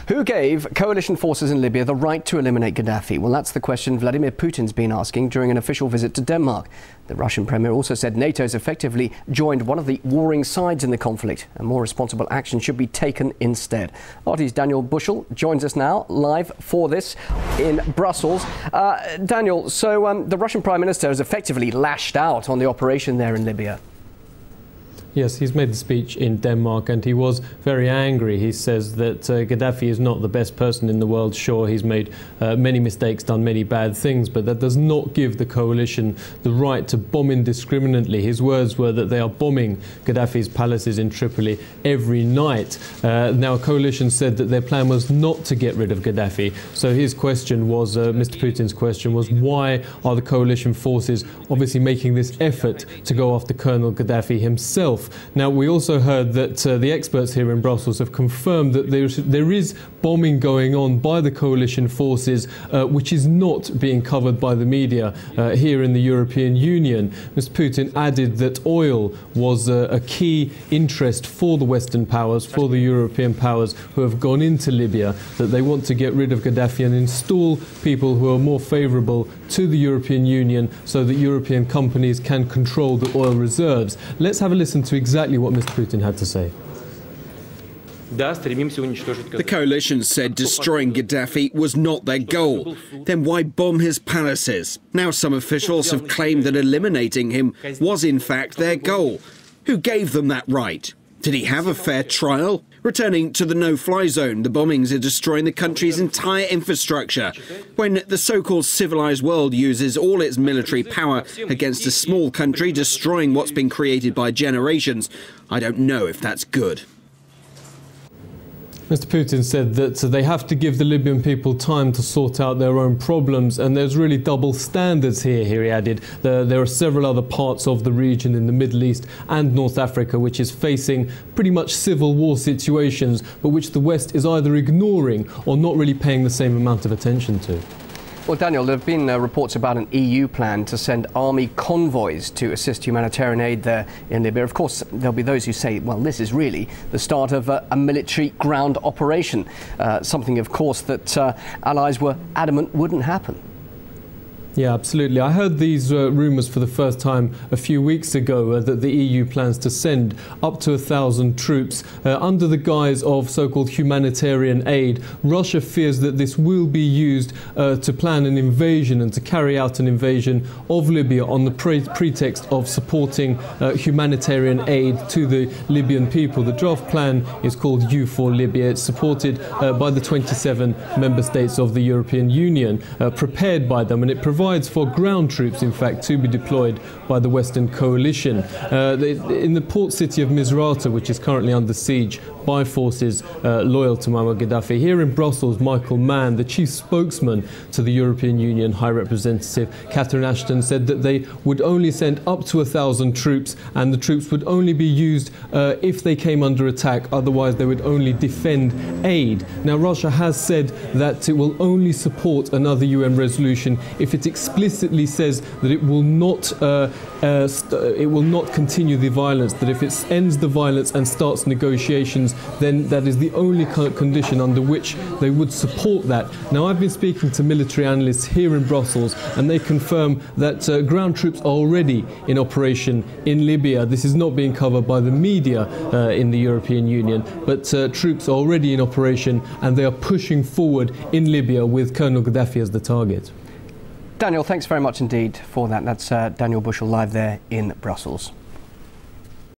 Who gave coalition forces in Libya the right to eliminate Gaddafi? Well, that's the question Vladimir Putin's been asking during an official visit to Denmark. The Russian premier also said NATO has effectively joined one of the warring sides in the conflict, and more responsible action should be taken instead. RT's Daniel Bushell joins us now live for this in Brussels. Daniel, so the Russian Prime Minister has effectively lashed out on the operation there in Libya. Yes, he's made the speech in Denmark and he was very angry. He says that Gaddafi is not the best person in the world. Sure, he's made many mistakes, done many bad things, but that does not give the coalition the right to bomb indiscriminately. His words were that they are bombing Gaddafi's palaces in Tripoli every night. Now, coalition said that their plan was not to get rid of Gaddafi. So his question was, Mr. Putin's question was, why are the coalition forces obviously making this effort to go after Colonel Gaddafi himself? Now, we also heard that the experts here in Brussels have confirmed that there is bombing going on by the coalition forces, which is not being covered by the media here in the European Union. Mr. Putin added that oil was a key interest for the Western powers, for the European powers who have gone into Libya, that they want to get rid of Gaddafi and install people who are more favourable to the European Union so that European companies can control the oil reserves. Let's have a listen to exactly what Mr. Putin had to say. The coalition said destroying Gaddafi was not their goal. Then why bomb his palaces? Now some officials have claimed that eliminating him was in fact their goal. Who gave them that right? Did he have a fair trial? Returning to the no-fly zone, the bombings are destroying the country's entire infrastructure. When the so-called civilized world uses all its military power against a small country destroying what's been created by generations, I don't know if that's good. Mr. Putin said that they have to give the Libyan people time to sort out their own problems, and there's really double standards here, he added. There are several other parts of the region in the Middle East and North Africa which is facing pretty much civil war situations, but which the West is either ignoring or not really paying the same amount of attention to. Well, Daniel, there have been reports about an EU plan to send army convoys to assist humanitarian aid there in Libya. Of course, there'll be those who say, well, this is really the start of a military ground operation, something, of course, that allies were adamant wouldn't happen. Yeah, absolutely. I heard these rumours for the first time a few weeks ago that the EU plans to send up to 1,000 troops under the guise of so-called humanitarian aid. Russia fears that this will be used to plan an invasion and to carry out an invasion of Libya on the pretext of supporting humanitarian aid to the Libyan people. The draft plan is called EU4 Libya. It's supported by the 27 member states of the European Union, prepared by them, and it provides for ground troops, in fact, to be deployed by the Western coalition. In the port city of Misrata, which is currently under siege by forces loyal to Muammar Gaddafi. Here in Brussels, Michael Mann, the chief spokesman to the European Union High Representative Catherine Ashton, said that they would only send up to 1,000 troops, and the troops would only be used if they came under attack. Otherwise, they would only defend aid. Now, Russia has said that it will only support another UN resolution if it explicitly says that it will not continue the violence, that if it ends the violence and starts negotiations, then that is the only condition under which they would support that. Now, I've been speaking to military analysts here in Brussels, and they confirm that ground troops are already in operation in Libya. This is not being covered by the media in the European Union, but troops are already in operation, and they are pushing forward in Libya with Colonel Gaddafi as the target. Daniel, thanks very much indeed for that. That's Daniel Bushell live there in Brussels.